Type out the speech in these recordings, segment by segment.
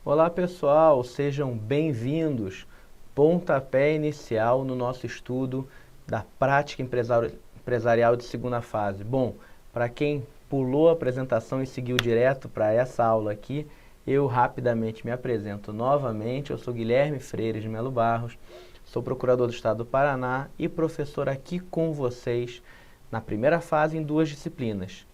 Olá pessoal, sejam bem-vindos. Pontapé inicial no nosso estudo da prática empresarial de segunda fase. Bom, para quem pulou a apresentação e seguiu direto para essa aula aqui, eu rapidamente me apresento novamente. Eu sou Guilherme Freire de Melo Barros, sou procurador do Estado do Paraná e professor aqui com vocês na primeira fase em duas disciplinas: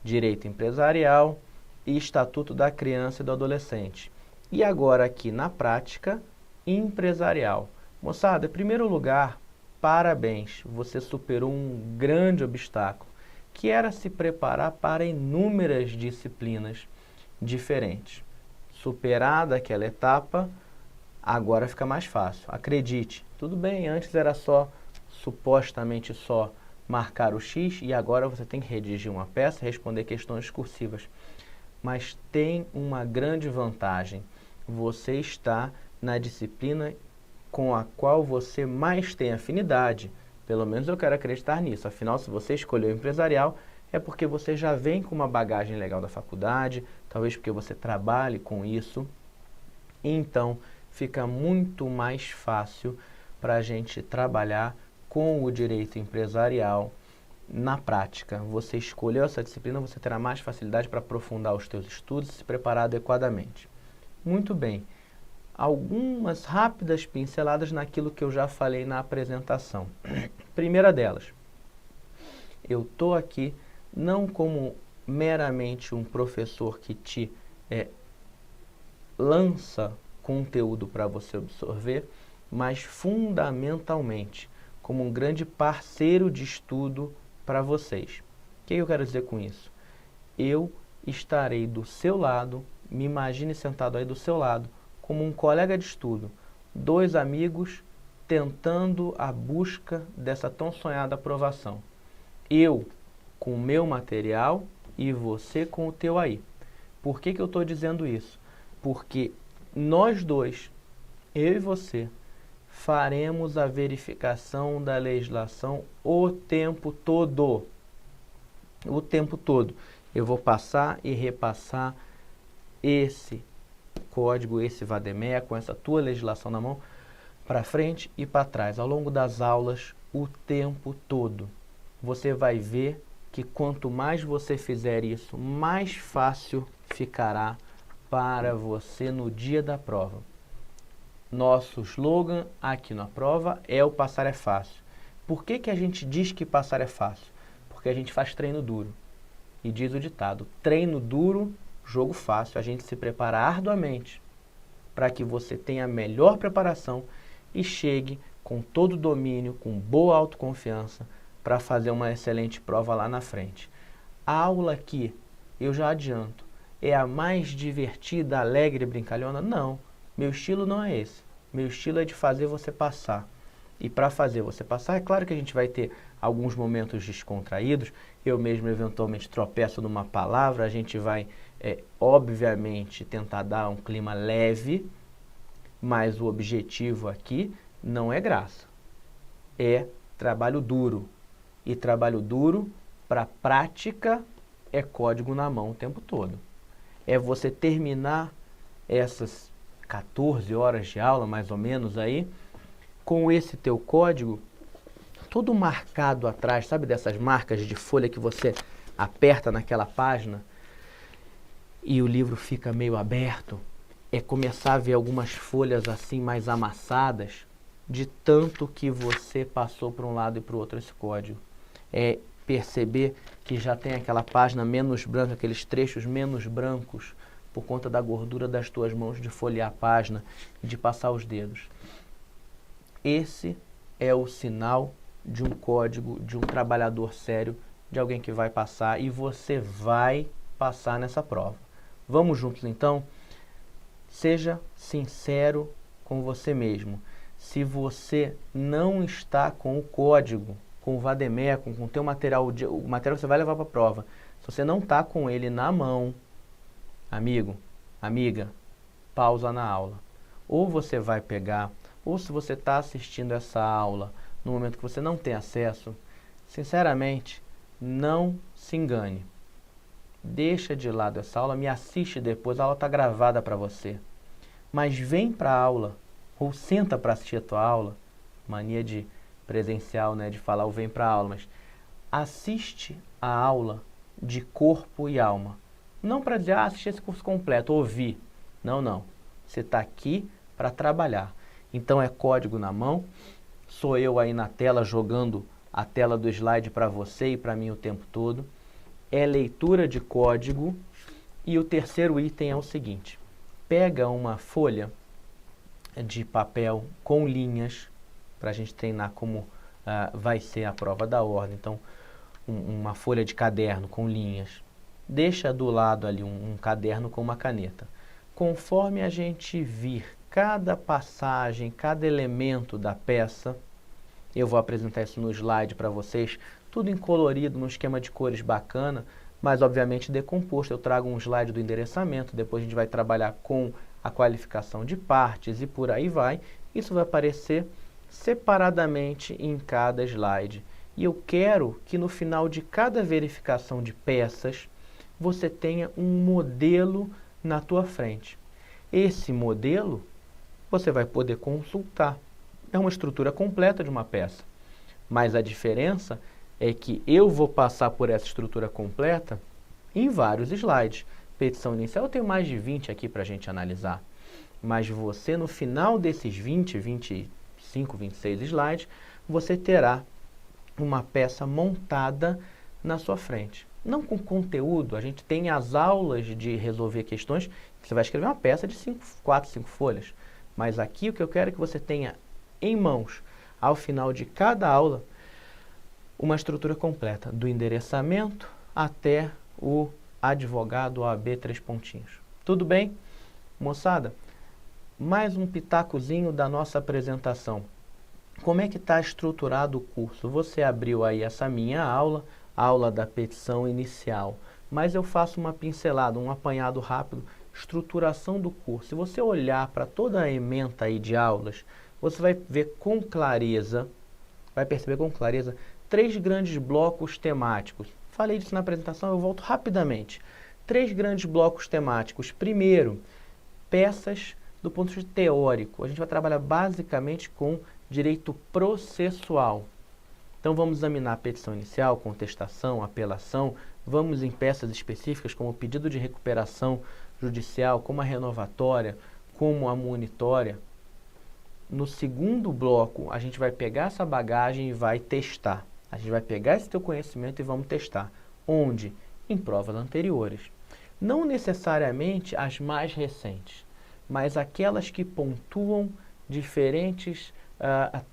Direito Empresarial e Estatuto da Criança e do Adolescente. E agora aqui na prática empresarial. Moçada, em primeiro lugar, parabéns, você superou um grande obstáculo, que era se preparar para inúmeras disciplinas diferentes. Superada aquela etapa, agora fica mais fácil. Acredite, tudo bem, antes era supostamente só marcar o X e agora você tem que redigir uma peça, responder questões discursivas. Mas tem uma grande vantagem: você está na disciplina com a qual você mais tem afinidade. Pelo menos eu quero acreditar nisso. Afinal, se você escolheu empresarial, é porque você já vem com uma bagagem legal da faculdade, talvez porque você trabalhe com isso. Então, fica muito mais fácil para a gente trabalhar com o direito empresarial na prática. Você escolheu essa disciplina, você terá mais facilidade para aprofundar os seus estudos e se preparar adequadamente. Muito bem, algumas rápidas pinceladas naquilo que eu já falei na apresentação. Primeira delas, eu estou aqui não como meramente um professor que te lança conteúdo para você absorver, mas fundamentalmente como um grande parceiro de estudo para vocês. O que eu quero dizer com isso? Eu estarei do seu lado, me imagine sentado aí do seu lado, como um colega de estudo, dois amigos tentando a busca dessa tão sonhada aprovação. Eu com o meu material e você com o teu aí. Por que eu estou dizendo isso? Porque nós dois, eu e você, faremos a verificação da legislação o tempo todo. O tempo todo. Eu vou passar e repassar esse código, esse VADEMEA, com essa tua legislação na mão, para frente e para trás, ao longo das aulas, o tempo todo. Você vai ver que quanto mais você fizer isso, mais fácil ficará para você no dia da prova. Nosso slogan aqui na prova é o passar é fácil. Por que a gente diz que passar é fácil? Porque a gente faz treino duro. E diz o ditado: treino duro, jogo fácil. A gente se prepara arduamente para que você tenha a melhor preparação e chegue com todo o domínio, com boa autoconfiança, para fazer uma excelente prova lá na frente. A aula aqui, eu já adianto, é a mais divertida, alegre e brincalhona? Não. Meu estilo não é esse. Meu estilo é de fazer você passar. E para fazer você passar, é claro que a gente vai ter alguns momentos descontraídos. Eu mesmo eventualmente tropeço numa palavra. A gente vai, obviamente, tentar dar um clima leve. Mas o objetivo aqui não é graça. É trabalho duro. E trabalho duro, para prática, é código na mão o tempo todo. É você terminar essas 14 horas de aula, mais ou menos aí, com esse teu código todo marcado atrás, sabe dessas marcas de folha que você aperta naquela página e o livro fica meio aberto? É começar a ver algumas folhas assim mais amassadas, de tanto que você passou para um lado e para o outro esse código. É perceber que já tem aquela página menos branca, aqueles trechos menos brancos, por conta da gordura das tuas mãos de folhear a página e de passar os dedos. Esse é o sinal de um código, de um trabalhador sério, de alguém que vai passar, e você vai passar nessa prova. Vamos juntos então? Seja sincero com você mesmo. Se você não está com o código, com o VADEMEA, com o teu material, o material que você vai levar para a prova, se você não está com ele na mão, amigo, amiga, pausa na aula. Ou você vai pegar, ou se você está assistindo essa aula no momento que você não tem acesso, sinceramente, não se engane. Deixa de lado essa aula, me assiste depois, a aula está gravada para você. mas vem para a aula, ou senta para assistir a tua aula, mania de presencial, né, de falar o vem para a aula, mas assiste a aula de corpo e alma. Não para dizer, assisti esse curso completo, ouvi. Não, não. Você está aqui para trabalhar. Então é código na mão, sou eu aí na tela jogando a tela do slide para você e para mim o tempo todo. É leitura de código. E o terceiro item é o seguinte: pega uma folha de papel com linhas, para a gente treinar como vai ser a prova da ordem. Então, uma folha de caderno com linhas. Deixa do lado ali um caderno com uma caneta. Conforme a gente vir cada passagem, cada elemento da peça, eu vou apresentar isso no slide para vocês, tudo em colorido, num esquema de cores bacana, mas obviamente decomposto. Eu trago um slide do endereçamento, depois a gente vai trabalhar com a qualificação de partes e por aí vai. Isso vai aparecer separadamente em cada slide. E eu quero que no final de cada verificação de peças, você tenha um modelo na tua frente. Esse modelo você vai poder consultar. É uma estrutura completa de uma peça. Mas a diferença é que eu vou passar por essa estrutura completa em vários slides. Petição inicial, eu tenho mais de 20 aqui para a gente analisar. Mas você, no final desses 20, 25, 26 slides, você terá uma peça montada na sua frente. Não com conteúdo, a gente tem as aulas de resolver questões, você vai escrever uma peça de 4, 5 folhas. Mas aqui o que eu quero é que você tenha em mãos, ao final de cada aula, uma estrutura completa, do endereçamento até o advogado OAB 3 pontinhos. Tudo bem? Moçada, mais um pitacozinho da nossa apresentação. Como é que está estruturado o curso? Você abriu aí essa minha aula, aula da petição inicial, mas eu faço uma pincelada, um apanhado rápido, estruturação do curso. Se você olhar para toda a ementa aí de aulas, você vai ver com clareza, vai perceber com clareza, 3 grandes blocos temáticos. Falei disso na apresentação, eu volto rapidamente. 3 grandes blocos temáticos. Primeiro, peças do ponto de vista teórico. A gente vai trabalhar basicamente com direito processual. Então vamos examinar a petição inicial, contestação, apelação, vamos em peças específicas como o pedido de recuperação judicial, como a renovatória, como a munitória. No segundo bloco, a gente vai pegar essa bagagem e vai testar. A gente vai pegar esse teu conhecimento e vamos testar. Onde? Em provas anteriores. Não necessariamente as mais recentes, mas aquelas que pontuam diferentes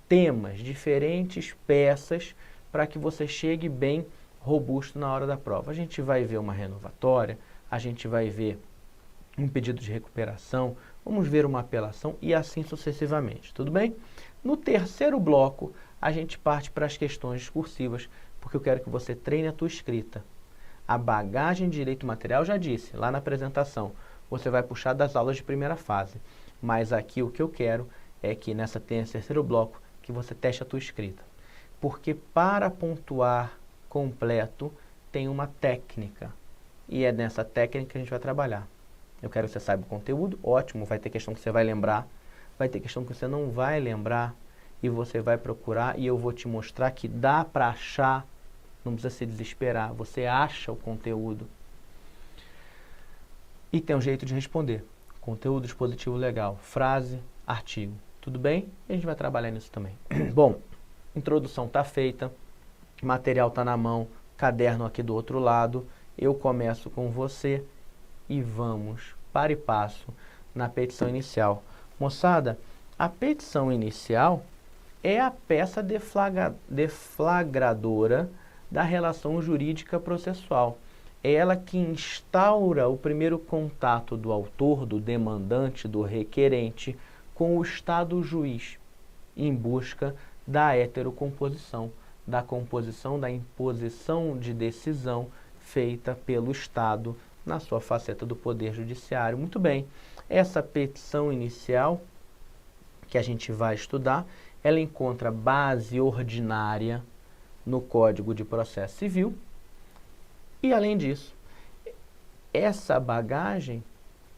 temas, diferentes peças, para que você chegue bem robusto na hora da prova. A gente vai ver uma renovatória, a gente vai ver um pedido de recuperação, vamos ver uma apelação e assim sucessivamente, tudo bem? No terceiro bloco, a gente parte para as questões discursivas, porque eu quero que você treine a tua escrita. A bagagem de direito material, já disse, lá na apresentação, você vai puxar das aulas de primeira fase. Mas aqui o que eu quero é que nesse terceiro bloco, que você teste a tua escrita. Porque para pontuar completo, tem uma técnica. E é nessa técnica que a gente vai trabalhar. Eu quero que você saiba o conteúdo, ótimo, vai ter questão que você vai lembrar, vai ter questão que você não vai lembrar, e você vai procurar, e eu vou te mostrar que dá para achar, não precisa se desesperar, você acha o conteúdo. E tem um jeito de responder. Conteúdo expositivo legal, frase, artigo. Tudo bem? E a gente vai trabalhar nisso também. Bom, introdução está feita, material está na mão, caderno aqui do outro lado. Eu começo com você e vamos para e passo na petição inicial. Moçada, a petição inicial é a peça deflagradora da relação jurídica processual. É ela que instaura o primeiro contato do autor, do demandante, do requerente, com o Estado juiz, em busca da heterocomposição, da composição da imposição de decisão feita pelo Estado na sua faceta do Poder Judiciário. Muito bem, essa petição inicial que a gente vai estudar, ela encontra base ordinária no Código de Processo Civil e, além disso, essa bagagem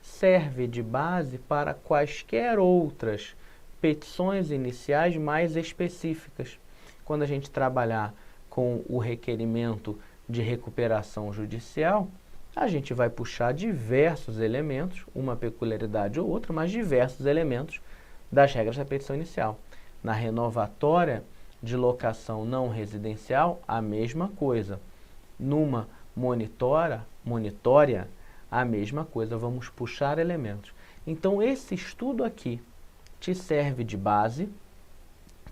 serve de base para quaisquer outras petições iniciais mais específicas. Quando a gente trabalhar com o requerimento de recuperação judicial, a gente vai puxar diversos elementos, uma peculiaridade ou outra, mas diversos elementos das regras da petição inicial. Na renovatória de locação não residencial, a mesma coisa. Numa monitória, a mesma coisa, vamos puxar elementos. Então, esse estudo aqui te serve de base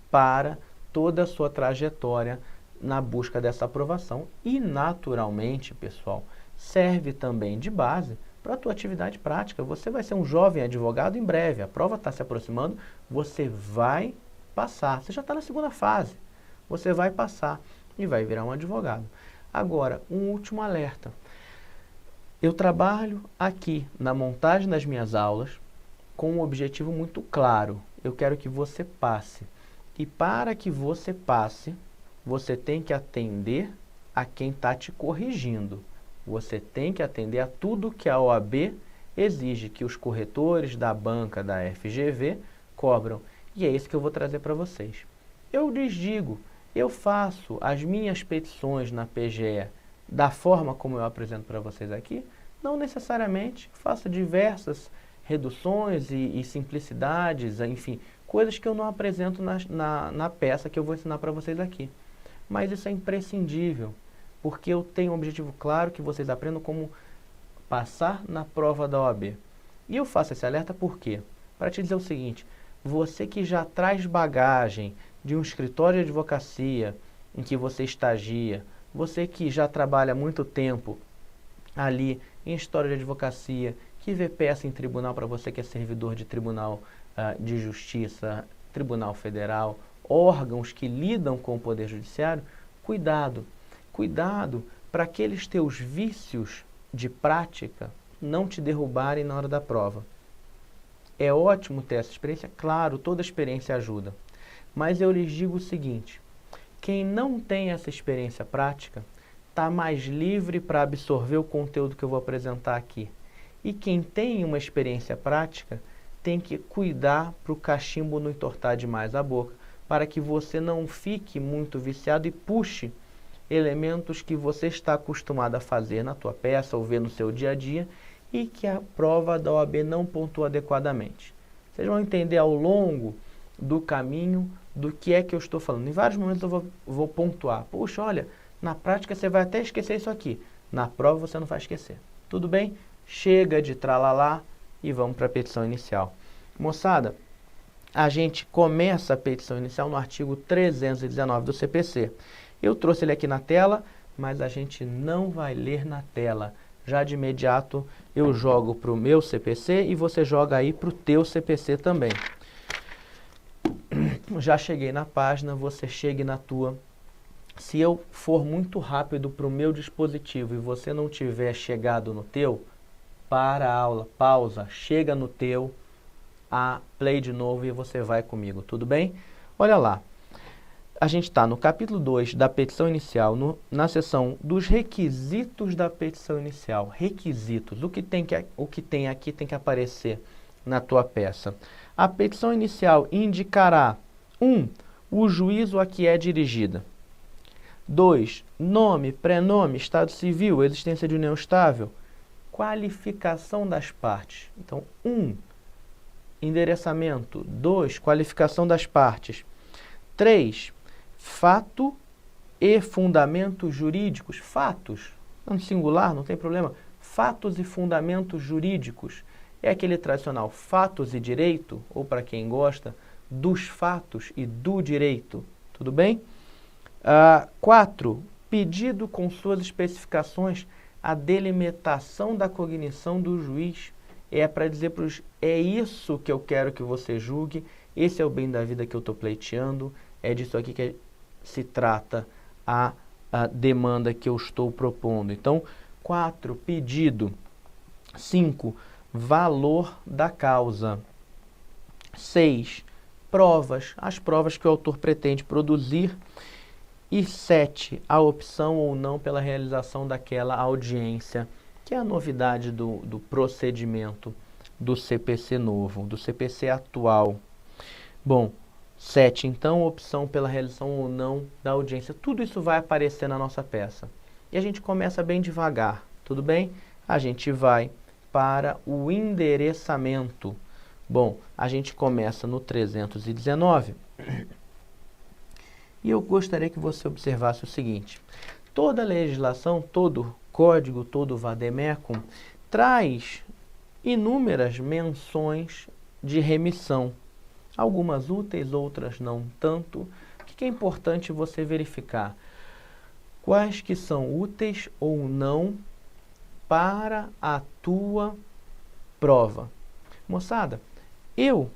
para toda a sua trajetória na busca dessa aprovação e, naturalmente, pessoal, serve também de base para a tua atividade prática. Você vai ser um jovem advogado em breve, a prova está se aproximando, você vai passar. Você já está na segunda fase, você vai passar e vai virar um advogado. Agora, um último alerta. Eu trabalho aqui na montagem das minhas aulas com um objetivo muito claro. Eu quero que você passe. E para que você passe, você tem que atender a quem está te corrigindo. Você tem que atender a tudo que a OAB exige, que os corretores da banca da FGV cobram. E é isso que eu vou trazer para vocês. Eu lhes digo, eu faço as minhas petições na PGE da forma como eu apresento para vocês aqui? Não necessariamente. Faço diversas reduções e simplicidades, enfim, coisas que eu não apresento na peça que eu vou ensinar para vocês aqui. Mas isso é imprescindível, porque eu tenho um objetivo claro que vocês aprendam como passar na prova da OAB. E eu faço esse alerta por quê? Para te dizer o seguinte, você que já traz bagagem de um escritório de advocacia em que você estagia, você que já trabalha há muito tempo ali em história de advocacia, que vê peça em tribunal para você que é servidor de tribunal de justiça, tribunal federal, órgãos que lidam com o poder judiciário, cuidado para aqueles teus vícios de prática não te derrubarem na hora da prova. É ótimo ter essa experiência, claro, toda experiência ajuda, mas eu lhes digo o seguinte, quem não tem essa experiência prática está mais livre para absorver o conteúdo que eu vou apresentar aqui. E quem tem uma experiência prática tem que cuidar para o cachimbo não entortar demais a boca, para que você não fique muito viciado e puxe elementos que você está acostumado a fazer na tua peça ou ver no seu dia a dia e que a prova da OAB não pontua adequadamente. Vocês vão entender ao longo do caminho do que é que eu estou falando. Em vários momentos eu vou pontuar. Puxa, olha, na prática você vai até esquecer isso aqui. Na prova você não vai esquecer. Tudo bem? Chega de tralalá e vamos para a petição inicial. Moçada, a gente começa a petição inicial no artigo 319 do CPC. Eu trouxe ele aqui na tela, mas a gente não vai ler na tela. Já de imediato eu jogo para o meu CPC e você joga aí para o teu CPC também. Já cheguei na página, você chegue na tua. Se eu for muito rápido para o meu dispositivo e você não tiver chegado no teu, para a aula, pausa, chega no teu, play de novo e você vai comigo, tudo bem? Olha lá, a gente está no capítulo 2 da petição inicial, na seção dos requisitos da petição inicial. Requisitos, o que tem aqui tem que aparecer na tua peça. A petição inicial indicará 1. O juízo a que é dirigida. 2. Nome, prenome, estado civil, existência de união estável. Qualificação das partes. Então, 1. Endereçamento. 2. Qualificação das partes. 3. Fato e fundamentos jurídicos. Fatos, no singular, não tem problema. Fatos e fundamentos jurídicos. É aquele tradicional fatos e direito, ou para quem gosta, dos fatos e do direito. Tudo bem? 4. Pedido com suas especificações a delimitação da cognição do juiz. É para dizer para os é isso que eu quero que você julgue, esse é o bem da vida que eu estou pleiteando, é disso aqui que se trata a demanda que eu estou propondo. Então, 4. Pedido. 5. Valor da causa. 6. Provas. As provas que o autor pretende produzir. E 7, a opção ou não pela realização daquela audiência, que é a novidade do procedimento do CPC novo, do CPC atual. Bom, 7, então, opção pela realização ou não da audiência. Tudo isso vai aparecer na nossa peça. E a gente começa bem devagar, tudo bem? A gente vai para o endereçamento. Bom, a gente começa no 319. E eu gostaria que você observasse o seguinte. Toda legislação, todo código, todo vademecum, traz inúmeras menções de remissão. Algumas úteis, outras não tanto. O que é importante você verificar? Quais que são úteis ou não para a tua prova. Moçada, eu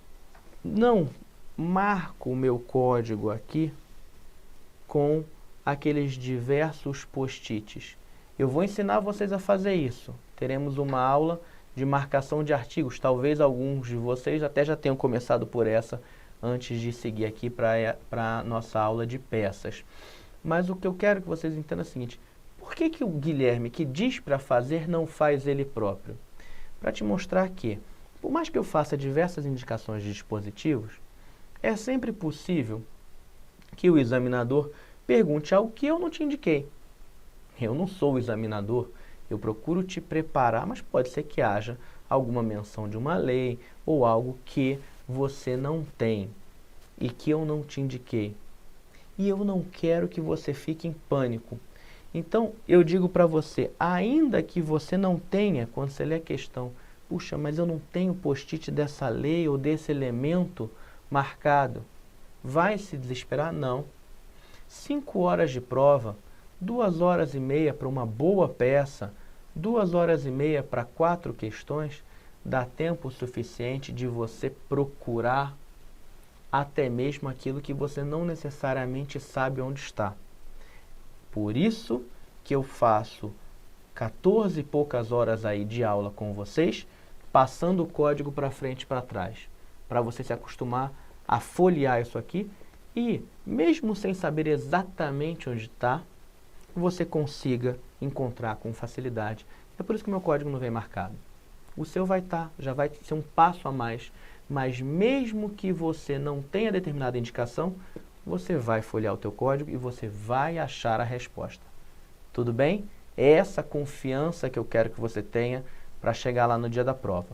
não marco o meu código aqui com aqueles diversos post-its. Eu vou ensinar vocês a fazer isso. Teremos uma aula de marcação de artigos. Talvez alguns de vocês até já tenham começado por essa antes de seguir aqui para a nossa aula de peças. Mas o que eu quero que vocês entendam é o seguinte: por que o Guilherme, que diz para fazer, não faz ele próprio? Para te mostrar que, por mais que eu faça diversas indicações de dispositivos, é sempre possível que o examinador pergunte algo que eu não te indiquei. Eu não sou o examinador, eu procuro te preparar, mas pode ser que haja alguma menção de uma lei ou algo que você não tem e que eu não te indiquei. E eu não quero que você fique em pânico. Então, eu digo para você, ainda que você não tenha, quando você lê a questão, puxa, mas eu não tenho post-it dessa lei ou desse elemento marcado, vai se desesperar? Não. 5 horas de prova, 2 horas e meia para uma boa peça, 2 horas e meia para 4 questões, dá tempo suficiente de você procurar até mesmo aquilo que você não necessariamente sabe onde está. Por isso que eu faço 14 e poucas horas aí de aula com vocês, passando o código para frente e para trás, para você se acostumar a folhear isso aqui e, mesmo sem saber exatamente onde está, você consiga encontrar com facilidade. É por isso que o meu código não vem marcado. O seu vai estar, já vai ser um passo a mais, mas mesmo que você não tenha determinada indicação, você vai folhear o teu código e você vai achar a resposta. Tudo bem? É essa confiança que eu quero que você tenha para chegar lá no dia da prova.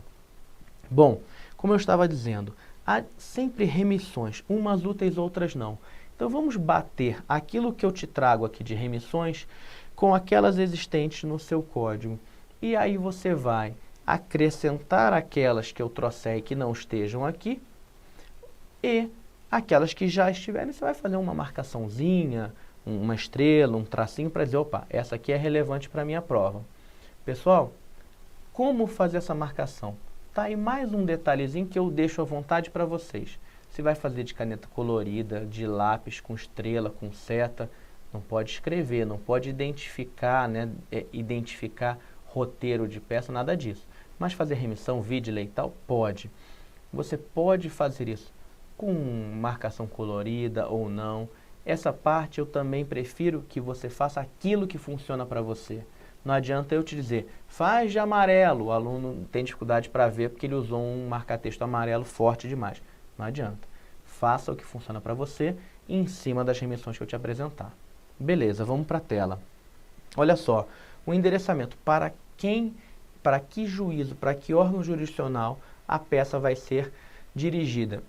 Bom, como eu estava dizendo, há sempre remissões, umas úteis, outras não. Então vamos bater aquilo que eu te trago aqui de remissões com aquelas existentes no seu código. E aí você vai acrescentar aquelas que eu trouxer e que não estejam aqui e aquelas que já estiverem, você vai fazer uma marcaçãozinha, uma estrela, um tracinho para dizer, opa, essa aqui é relevante para a minha prova. Pessoal, como fazer essa marcação? Tá aí mais um detalhezinho que eu deixo à vontade para vocês. Você vai fazer de caneta colorida, de lápis, com estrela, com seta, não pode escrever, não pode identificar, né, identificar roteiro de peça, nada disso. Mas fazer remissão, vídeo e tal, pode. Você pode fazer isso com marcação colorida ou não. Essa parte eu também prefiro que você faça aquilo que funciona para você. Não adianta eu te dizer, faz de amarelo. O aluno tem dificuldade para ver porque ele usou um marca-texto amarelo forte demais. Não adianta. Faça o que funciona para você em cima das remissões que eu te apresentar. Beleza, vamos para a tela. Olha só, o endereçamento. Para que juízo, para que órgão jurisdicional a peça vai ser dirigida?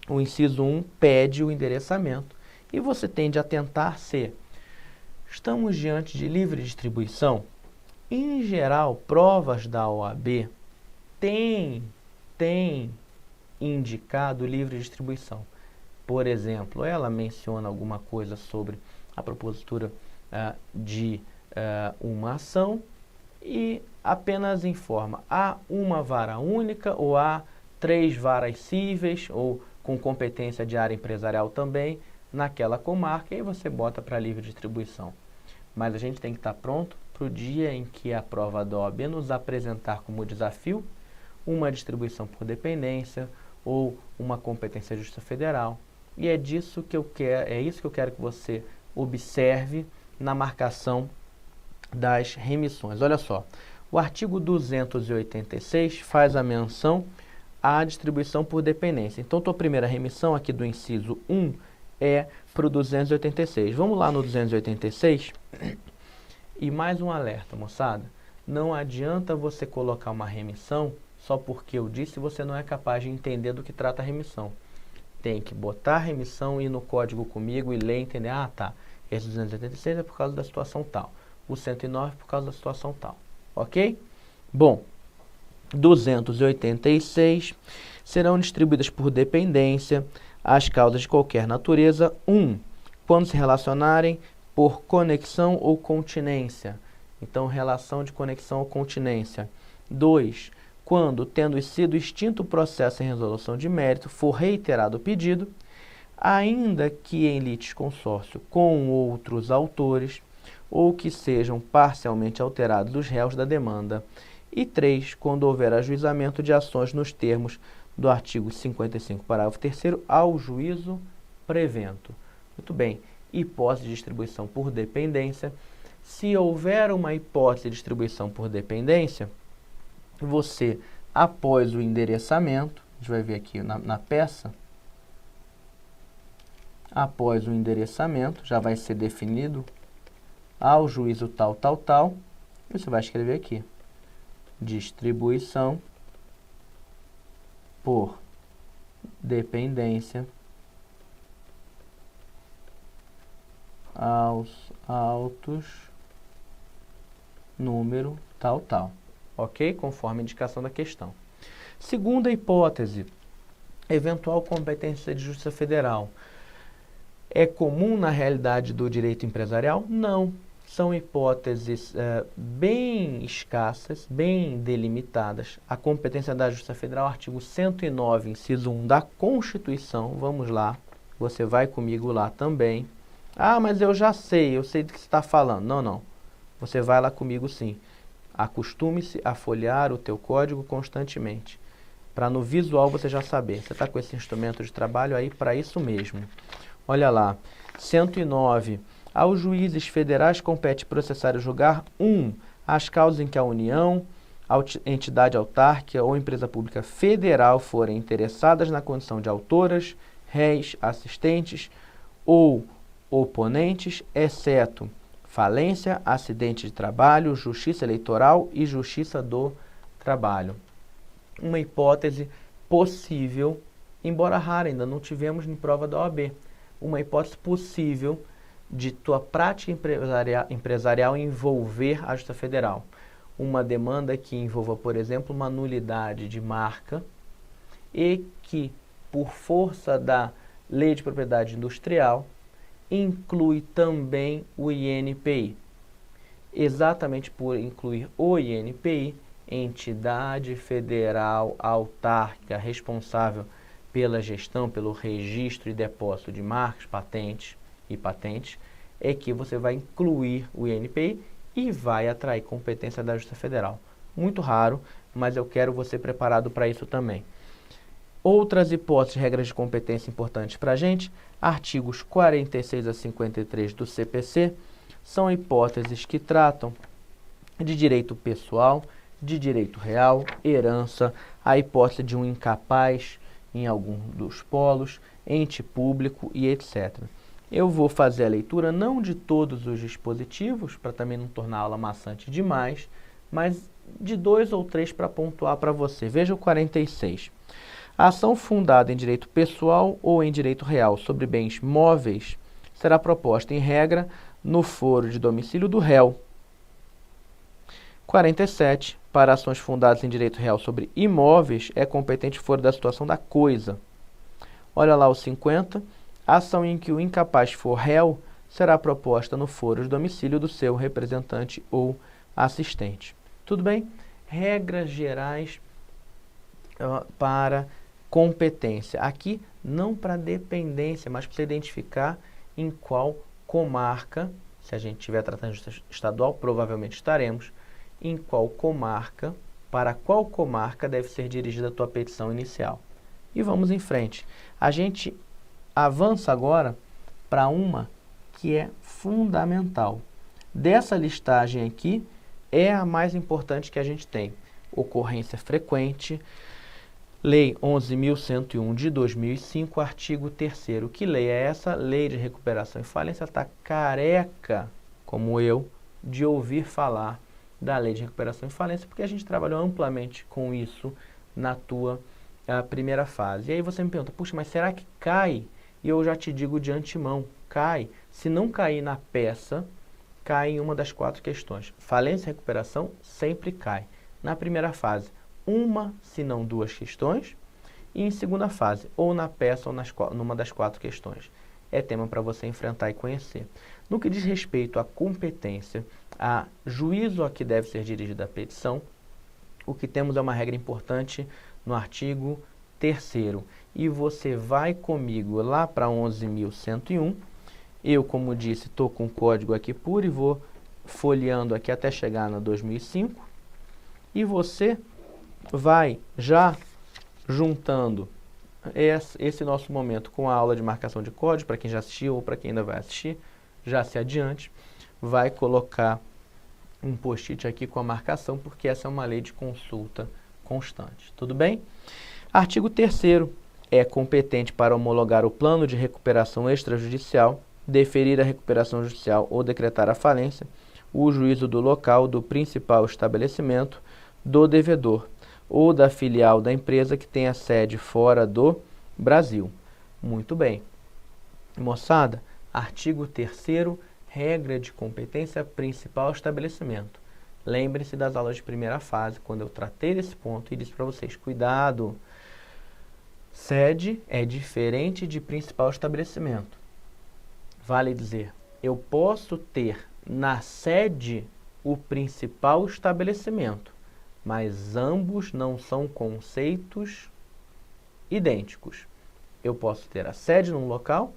O inciso 1 pede o endereçamento e você tende a atentar se estamos diante de livre distribuição. Em geral, provas da OAB têm indicado livre distribuição. Por exemplo, ela menciona alguma coisa sobre a propositura de uma ação e apenas informa, há uma vara única ou há 3 varas cíveis ou com competência de área empresarial também naquela comarca, e aí você bota para livre distribuição. Mas a gente tem que estar pronto para o dia em que a prova da OAB nos apresentar como desafio uma distribuição por dependência ou uma competência da Justiça Federal. E é disso que eu quero, é isso que eu quero que você observe na marcação das remissões. Olha só, O artigo 286 faz a menção à distribuição por dependência. Então, tua primeira remissão aqui do inciso 1 é para o 286. Vamos lá no 286. E mais um alerta, moçada. Não adianta você colocar uma remissão só porque eu disse você não é capaz de entender do que trata a remissão. Tem que botar a remissão, ir no código comigo e ler e entender. Ah, tá. Esse 286 é por causa da situação tal. O 109 por causa da situação tal. Ok? Bom, 286 serão distribuídas por dependência as causas de qualquer natureza. 1. Quando se relacionarem por conexão ou continência. Então, relação de conexão ou continência. 2. Quando, tendo sido extinto o processo em resolução de mérito, for reiterado o pedido, ainda que em litisconsórcio com outros autores, ou que sejam parcialmente alterados os réus da demanda. E 3. Quando houver ajuizamento de ações nos termos do artigo 55, parágrafo 3º, ao juízo prevento. Muito bem. Hipótese de distribuição por dependência. Se houver uma hipótese de distribuição por dependência, você, após o endereçamento, a gente vai ver aqui na peça, após o endereçamento, já vai ser definido ao juízo tal, tal, tal, e você vai escrever aqui, distribuição por dependência aos autos número tal, tal. Ok? Conforme a indicação da questão. Segunda hipótese, eventual competência de justiça federal. É comum na realidade do direito empresarial? Não. São hipóteses bem escassas, bem delimitadas. A competência da Justiça Federal, artigo 109, inciso 1 da Constituição. Vamos lá, você vai comigo lá também. Ah, mas eu já sei, eu sei do que você está falando. Não, não. Você vai lá comigo sim. Acostume-se a folhear o teu código constantemente, para no visual você já saber. Você está com esse instrumento de trabalho aí para isso mesmo. Olha lá, 109. Aos juízes federais compete processar e julgar 1. As causas em que a União, a entidade autárquica ou empresa pública federal forem interessadas na condição de autoras, réis, assistentes ou oponentes, exceto falência, acidente de trabalho, justiça eleitoral e justiça do trabalho. Uma hipótese possível, embora rara, ainda não tivemos em prova da OAB, uma hipótese possível de tua prática empresarial envolver a Justiça Federal. Uma demanda que envolva, por exemplo, uma nulidade de marca e que, por força da Lei de Propriedade Industrial, inclui também o INPI. Exatamente por incluir o INPI, entidade federal autárquica responsável pela gestão, pelo registro e depósito de marcas, patentes e patentes, é que você vai incluir o INPI e vai atrair competência da Justiça Federal. Muito raro, mas eu quero você preparado para isso também. Outras hipóteses, regras de competência importantes para a gente, artigos 46 a 53 do CPC, são hipóteses que tratam de direito pessoal, de direito real, herança, a hipótese de um incapaz em algum dos polos, ente público e etc. Eu vou fazer a leitura não de todos os dispositivos, para também não tornar a aula maçante demais, mas de 2 ou 3 para pontuar para você. Veja o 46. A ação fundada em direito pessoal ou em direito real sobre bens móveis será proposta, em regra, no foro de domicílio do réu. 47. Para ações fundadas em direito real sobre imóveis, é competente o foro da situação da coisa. Olha lá o 50. A ação em que o incapaz for réu será proposta no foro de domicílio do seu representante ou assistente. Tudo bem? Regras gerais para competência. Aqui, não para dependência, mas para você identificar em qual comarca, se a gente estiver tratando de justiça estadual, provavelmente estaremos, em qual comarca, para qual comarca deve ser dirigida a tua petição inicial. E vamos em frente. A gente avança agora para uma que é fundamental. Dessa listagem aqui, é a mais importante que a gente tem. Ocorrência frequente, Lei 11.101 de 2005, artigo 3º. Que lei é essa? Lei de Recuperação e Falência. Está careca, como eu, de ouvir falar da Lei de Recuperação e Falência, porque a gente trabalhou amplamente com isso na tua primeira fase. E aí você me pergunta, puxa, mas será que cai? E eu já te digo de antemão, cai. Se não cair na peça, cai em uma das 4 questões. Falência e recuperação sempre cai. Na primeira fase, uma, se não 2 questões, e em segunda fase, ou na peça ou numa das 4 questões. É tema para você enfrentar e conhecer. No que diz respeito à competência, a juízo a que deve ser dirigida a petição, o que temos é uma regra importante no artigo 3º. E você vai comigo lá para 11.101. Eu, como disse, estou com o código aqui puro e vou folheando aqui até chegar na 2005. E você vai já juntando esse nosso momento com a aula de marcação de código, para quem já assistiu ou para quem ainda vai assistir, já se adiante, vai colocar um post-it aqui com a marcação, porque essa é uma lei de consulta constante. Tudo bem? Artigo 3º. É competente para homologar o plano de recuperação extrajudicial, deferir a recuperação judicial ou decretar a falência, o juízo do local do principal estabelecimento do devedor ou da filial da empresa que tenha sede fora do Brasil. Muito bem. Moçada, artigo 3º, regra de competência principal estabelecimento. Lembre-se das aulas de primeira fase, quando eu tratei desse ponto e disse para vocês, cuidado, sede é diferente de principal estabelecimento. Vale dizer, eu posso ter na sede o principal estabelecimento, mas ambos não são conceitos idênticos. Eu posso ter a sede num local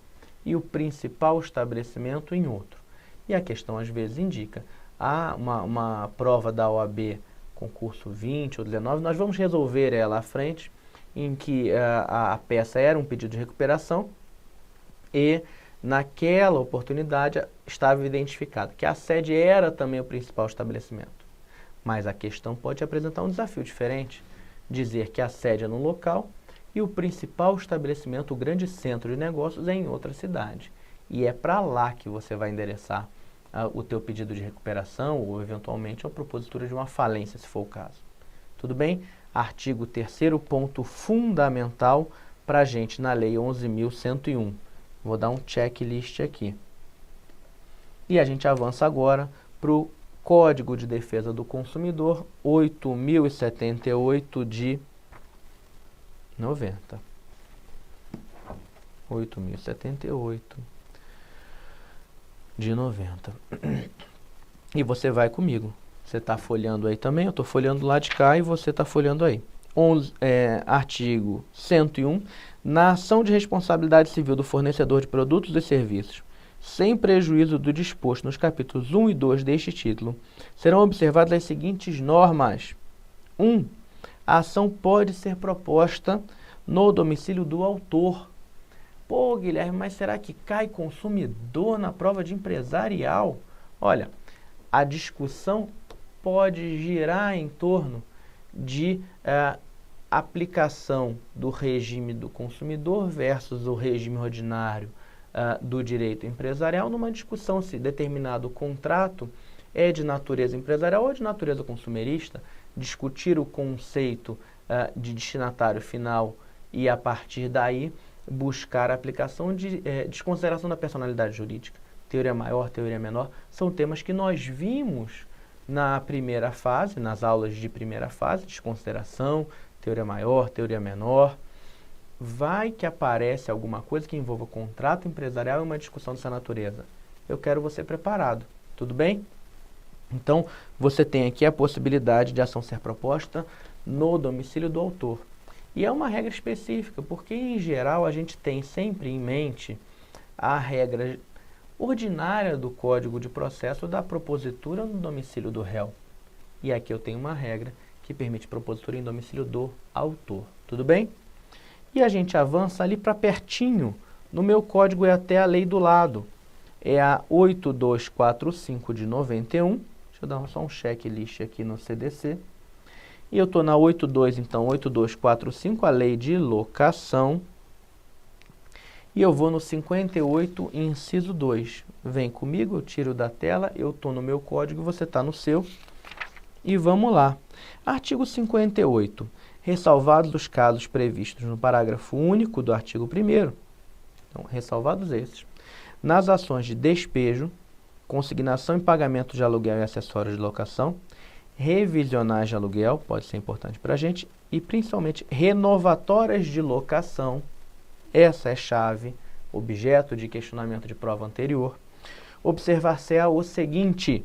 e o principal estabelecimento em outro. E a questão às vezes indica, uma prova da OAB, concurso 20 ou 19, nós vamos resolver ela à frente, em que a peça era um pedido de recuperação e naquela oportunidade estava identificado que a sede era também o principal estabelecimento. Mas a questão pode apresentar um desafio diferente, dizer que a sede é num local e o principal estabelecimento, o grande centro de negócios, é em outra cidade. E é para lá que você vai endereçar o teu pedido de recuperação ou, eventualmente, a propositura de uma falência, se for o caso. Tudo bem? Artigo 3º, ponto fundamental para a gente na Lei 11.101. Vou dar um checklist aqui. E a gente avança agora para o Código de Defesa do Consumidor 8.078 de 90. 8.078 de 90. E você vai comigo. Você está folheando aí também, eu estou folheando lá de cá e você está folheando aí. Artigo 101. Na ação de responsabilidade civil do fornecedor de produtos e serviços, sem prejuízo do disposto nos capítulos 1 e 2 deste título, serão observadas as seguintes normas. 1. A ação pode ser proposta no domicílio do autor. Pô, Guilherme, mas será que cai consumidor na prova de empresarial? Olha, a discussão pode girar em torno de aplicação do regime do consumidor versus o regime ordinário do direito empresarial, numa discussão se determinado contrato é de natureza empresarial ou de natureza consumerista, discutir o conceito de destinatário final e, a partir daí, buscar a aplicação de desconsideração da personalidade jurídica. Teoria maior, teoria menor, são temas que nós vimos na primeira fase, nas aulas de primeira fase, desconsideração, teoria maior, teoria menor. Vai que aparece alguma coisa que envolva contrato empresarial e uma discussão dessa natureza. Eu quero você preparado, tudo bem? Então, você tem aqui a possibilidade de ação ser proposta no domicílio do autor. E é uma regra específica, porque em geral a gente tem sempre em mente a regra ordinária do Código de Processo da propositura no domicílio do réu. E aqui eu tenho uma regra que permite propositura em domicílio do autor. Tudo bem? E a gente avança ali para pertinho. No meu código é até a lei do lado. É a 8245 de 91. Deixa eu dar só um checklist aqui no CDC. E eu estou na 82, então, 8245, a lei de locação. E eu vou no 58, inciso 2. Vem comigo, eu tiro da tela, eu estou no meu código, você está no seu. E vamos lá. Artigo 58. Ressalvados os casos previstos no parágrafo único do artigo 1º, então, ressalvados esses, nas ações de despejo, consignação e pagamento de aluguel e acessórios de locação, revisionais de aluguel, pode ser importante para a gente, e principalmente renovatórias de locação, essa é chave, objeto de questionamento de prova anterior. Observar-se-á o seguinte,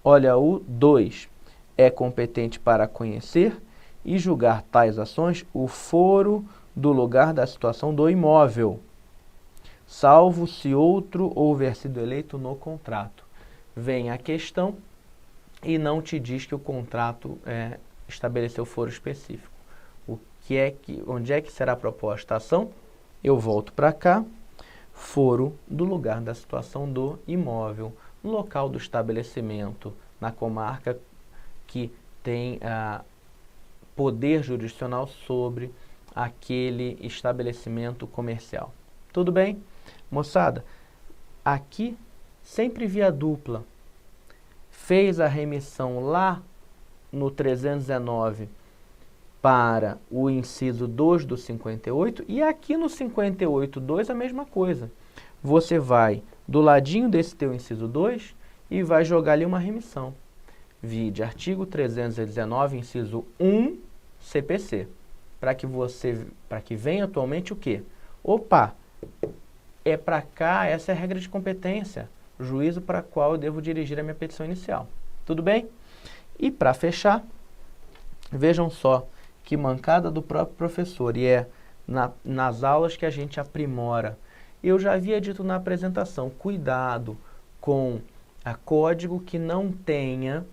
olha o 2, é competente para conhecer e julgar tais ações o foro do lugar da situação do imóvel, salvo se outro houver sido eleito no contrato. Vem a questão e não te diz que o contrato estabeleceu foro específico. Onde é que será proposta a ação? Eu volto para cá, foro do lugar da situação do imóvel, no local do estabelecimento, na comarca que tem poder jurisdicional sobre aquele estabelecimento comercial. Tudo bem? Moçada, aqui sempre via dupla. Fez a remissão lá no 319 para o inciso 2 do 58 e aqui no 58.2 a mesma coisa. Você vai do ladinho desse teu inciso 2 e vai jogar ali uma remissão. Vide artigo 319, inciso 1, CPC. Para que venha atualmente o quê? Opa, é para cá, essa é a regra de competência, juízo para qual eu devo dirigir a minha petição inicial. Tudo bem? E para fechar, vejam só que mancada do próprio professor, e é nas aulas que a gente aprimora. Eu já havia dito na apresentação, cuidado com a código que não tenha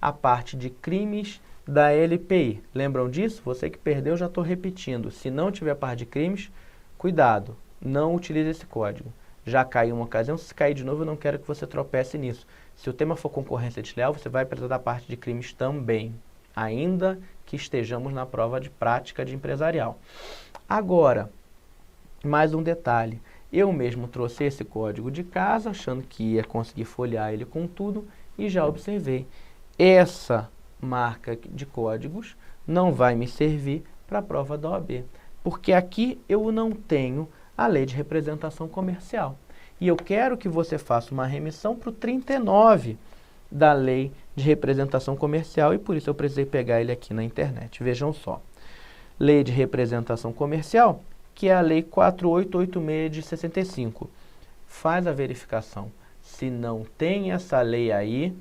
a parte de crimes da LPI. Lembram disso? Você que perdeu, já estou repetindo. Se não tiver a parte de crimes, cuidado, não utilize esse código. Já caiu uma ocasião, se cair de novo, eu não quero que você tropece nisso. Se o tema for concorrência desleal, você vai precisar da parte de crimes também, ainda que estejamos na prova de prática de empresarial. Agora, mais um detalhe. Eu mesmo trouxe esse código de casa, achando que ia conseguir folhear ele com tudo, e já observei. Essa marca de códigos não vai me servir para a prova da OAB, porque aqui eu não tenho a lei de representação comercial. E eu quero que você faça uma remissão para o 39 da lei de representação comercial, e por isso eu precisei pegar ele aqui na internet. Vejam só. Lei de representação comercial, que é a lei 4886 de 65. Faz a verificação. Se não tem essa lei aí,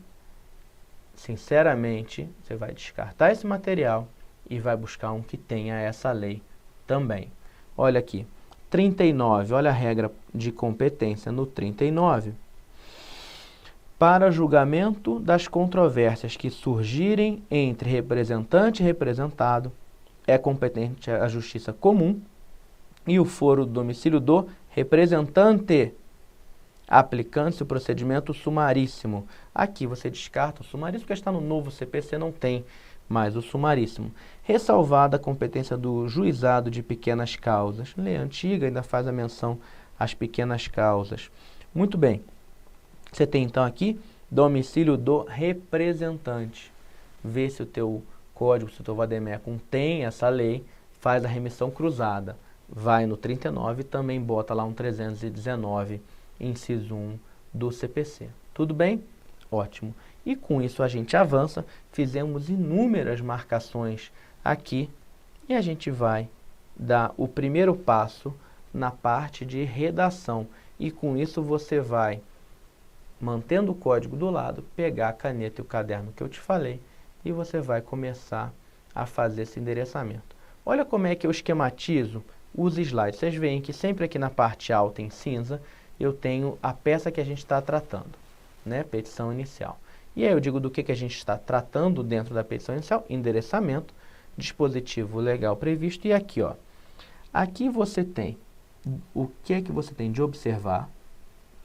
sinceramente, você vai descartar esse material e vai buscar um que tenha essa lei também. Olha aqui, 39, olha a regra de competência no 39. Para julgamento das controvérsias que surgirem entre representante e representado, é competente a justiça comum e o foro do domicílio do representante, aplicando-se o procedimento sumaríssimo. Aqui você descarta o sumaríssimo, porque está no novo CPC, não tem mais o sumaríssimo. Ressalvada a competência do juizado de pequenas causas. Lei antiga ainda faz a menção às pequenas causas. Muito bem. Você tem então aqui domicílio do representante. Vê se o teu código, se o teu vademecum tem essa lei, faz a remissão cruzada. Vai no 39 e também bota lá um 319, inciso 1 do CPC. Tudo bem? Ótimo. E com isso a gente avança, fizemos inúmeras marcações aqui e a gente vai dar o primeiro passo na parte de redação. E com isso você vai, mantendo o código do lado, pegar a caneta e o caderno que eu te falei e você vai começar a fazer esse endereçamento. Olha como é que eu esquematizo os slides. Vocês veem que sempre aqui na parte alta em cinza eu tenho a peça que a gente está tratando, né? Petição inicial. E aí eu digo do que a gente está tratando dentro da petição inicial, endereçamento, dispositivo legal previsto e aqui, ó. Aqui você tem o que você tem de observar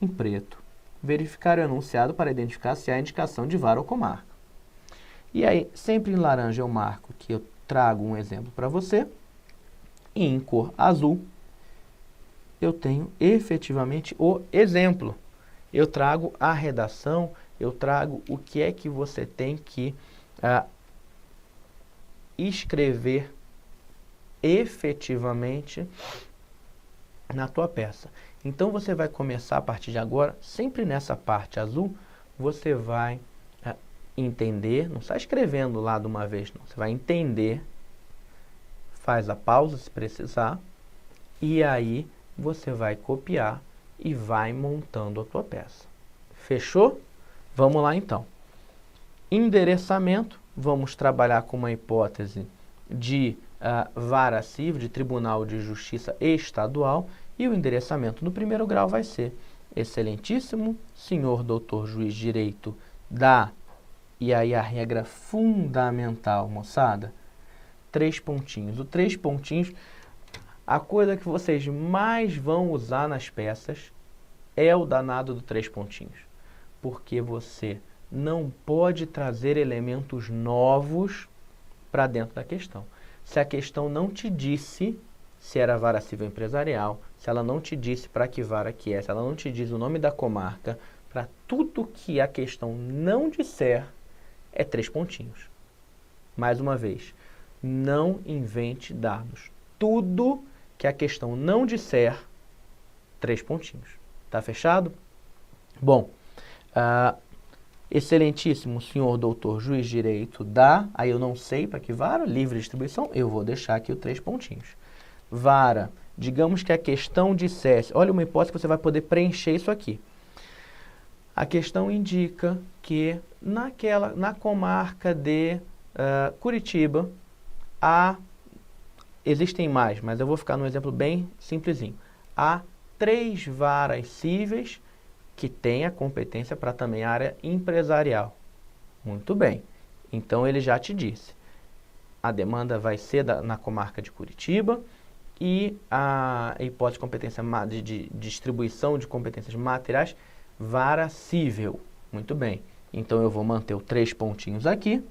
em preto, verificar o enunciado para identificar se há indicação de vara ou comarca. E aí, sempre em laranja eu marco que eu trago um exemplo para você, e em cor azul eu tenho efetivamente o exemplo. Eu trago a redação, eu trago o que é que você tem que escrever efetivamente na tua peça. Então, você vai começar a partir de agora, sempre nessa parte azul, você vai entender, não está escrevendo lá de uma vez, não. Você vai entender, faz a pausa se precisar, e aí você vai copiar e vai montando a tua peça. Fechou? Vamos lá então. Endereçamento, vamos trabalhar com uma hipótese de vara civil, de Tribunal de Justiça Estadual, e o endereçamento no primeiro grau vai ser: Excelentíssimo senhor doutor juiz de direito da... E aí a regra fundamental, moçada, 3 pontinhos. O 3 pontinhos, a coisa que vocês mais vão usar nas peças é o danado do 3 pontinhos. Porque você não pode trazer elementos novos para dentro da questão. Se a questão não te disse se era vara civil empresarial, se ela não te disse para que vara que é, se ela não te diz o nome da comarca, para tudo que a questão não disser, é 3 pontinhos. Mais uma vez, não invente dados. Tudo que a questão não disser, 3 pontinhos. Tá fechado? Bom, excelentíssimo senhor doutor juiz de direito da... Aí eu não sei para que vara, livre distribuição, eu vou deixar aqui os 3 pontinhos. Vara, digamos que a questão dissesse... Olha uma hipótese que você vai poder preencher isso aqui. A questão indica que na comarca de Curitiba existem mais, mas eu vou ficar num exemplo bem simplesinho. Há 3 varas cíveis que têm a competência para também a área empresarial. Muito bem. Então, ele já te disse. A demanda vai ser na comarca de Curitiba e a hipótese de competência de distribuição de competências materiais, vara cível. Muito bem. Então, eu vou manter os 3 pontinhos aqui.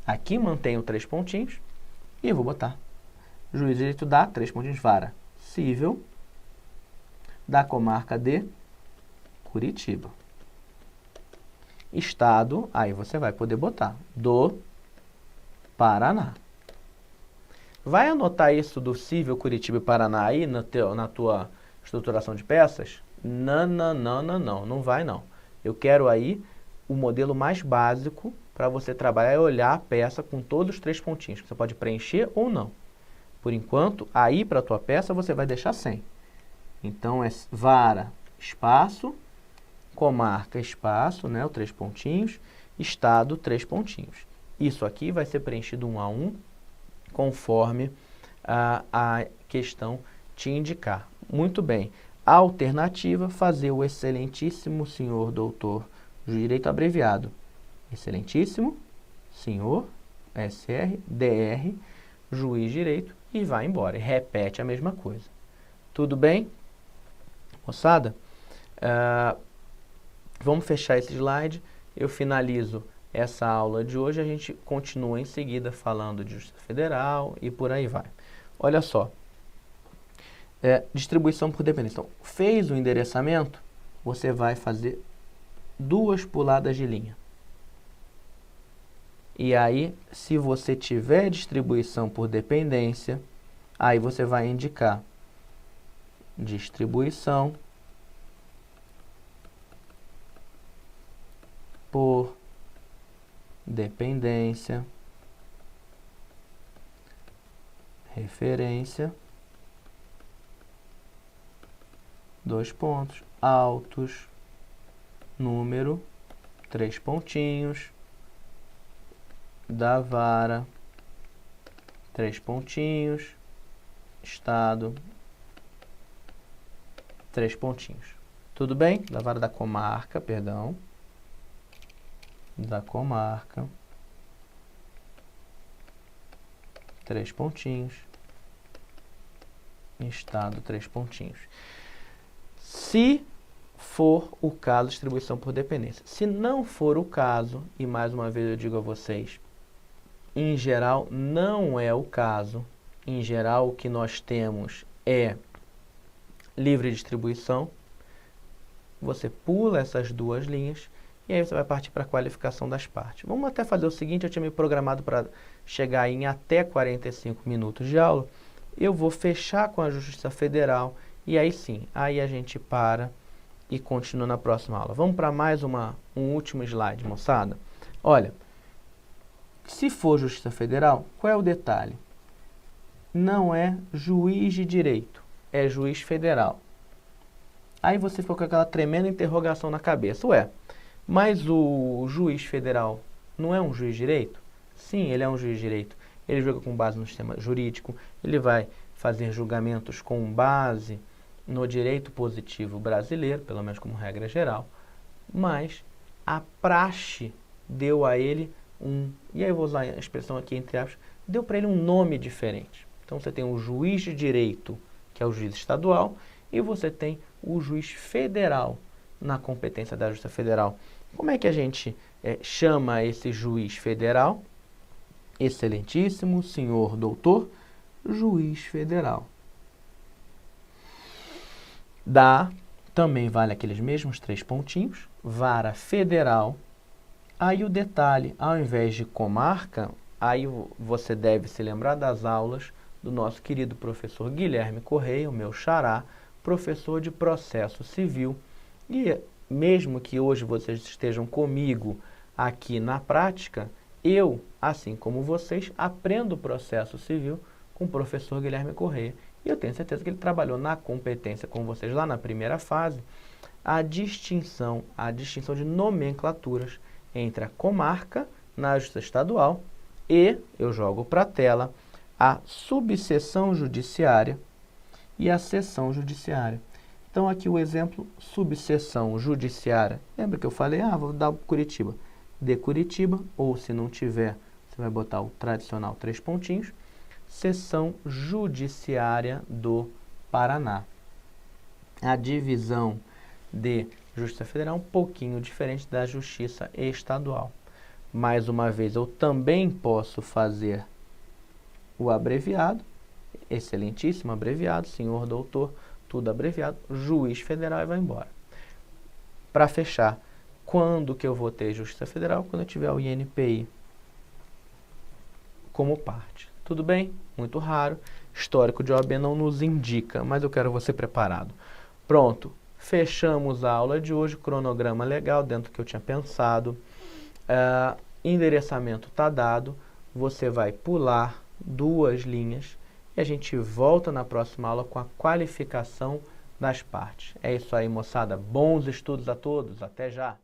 Aqui mantenho 3 pontinhos e eu vou botar juiz de direito da 3 pontinhos, vara cível da comarca de Curitiba. Estado, aí você vai poder botar do Paraná. Vai anotar isso do cível Curitiba e Paraná aí na tua estruturação de peças? Não vai não. Eu quero aí o modelo mais básico para você trabalhar e olhar a peça com todos os 3 pontinhos, que você pode preencher ou não. Por enquanto, aí para a tua peça você vai deixar sem. Então, é vara, espaço, comarca, espaço, né, os 3 pontinhos, estado, 3 pontinhos. Isso aqui vai ser preenchido 1 a 1, conforme a questão te indicar. Muito bem. A alternativa, fazer o excelentíssimo senhor doutor juiz de direito abreviado. Excelentíssimo senhor, SR, DR, juiz de direito, e vai embora. E repete a mesma coisa. Tudo bem? Moçada, vamos fechar esse slide. Eu finalizo essa aula de hoje. A gente continua em seguida falando de Justiça Federal e por aí vai. Olha só. Distribuição por dependência. Então, fez o endereçamento, você vai fazer 2 puladas de linha. E aí, se você tiver distribuição por dependência, aí você vai indicar distribuição por dependência, referência, 2 pontos, autos, número, 3 pontinhos, da vara, 3 pontinhos, estado, 3 pontinhos. Tudo bem? Da vara da comarca, perdão. Da comarca, 3 pontinhos. Estado, 3 pontinhos. Se for o caso, distribuição por dependência. Se não for o caso, e mais uma vez eu digo a vocês, em geral não é o caso, em geral o que nós temos é livre distribuição, você pula essas duas linhas e aí você vai partir para a qualificação das partes. Vamos até fazer o seguinte, eu tinha me programado para chegar em até 45 minutos de aula, eu vou fechar com a Justiça Federal e aí sim, aí a gente para e continua na próxima aula. Vamos para mais um último slide, moçada. Olha, se for Justiça Federal, qual é o detalhe? Não é juiz de direito, é juiz federal. Aí você ficou com aquela tremenda interrogação na cabeça. Ué, mas o juiz federal não é um juiz de direito? Sim, ele é um juiz de direito. Ele julga com base no sistema jurídico, ele vai fazer julgamentos com base no direito positivo brasileiro, pelo menos como regra geral, mas a praxe deu a ele e aí eu vou usar a expressão aqui entre aspas, deu para ele um nome diferente. Então você tem o juiz de direito, que é o juiz estadual, e você tem o juiz federal na competência da Justiça Federal. Como é que a gente chama esse juiz federal? Excelentíssimo senhor doutor, juiz federal. Também vale aqueles mesmos 3 pontinhos, vara federal. Aí o detalhe, ao invés de comarca, aí você deve se lembrar das aulas do nosso querido professor Guilherme Correia, o meu xará, professor de processo civil. E mesmo que hoje vocês estejam comigo aqui na prática, eu, assim como vocês, aprendo o processo civil com o professor Guilherme Correia. E eu tenho certeza que ele trabalhou na competência com vocês lá na primeira fase, a distinção de nomenclaturas entre a comarca na Justiça Estadual e, eu jogo para a tela, a subseção judiciária e a seção judiciária. Então aqui o exemplo, subseção judiciária. Lembra que eu falei, vou dar Curitiba. De Curitiba, ou se não tiver, você vai botar o tradicional 3 pontinhos. Seção judiciária do Paraná. A divisão de Justiça Federal é um pouquinho diferente da Justiça Estadual. Mais uma vez, eu também posso fazer o abreviado, excelentíssimo abreviado, senhor doutor, tudo abreviado, juiz federal e vai embora. Para fechar, quando que eu vou ter Justiça Federal? Quando eu tiver o INPI como parte. Tudo bem? Muito raro. Histórico de OAB não nos indica, mas eu quero você preparado. Pronto. Fechamos a aula de hoje. Cronograma legal, dentro do que eu tinha pensado. Endereçamento está dado. Você vai pular 2 linhas e a gente volta na próxima aula com a qualificação das partes. É isso aí, moçada. Bons estudos a todos. Até já!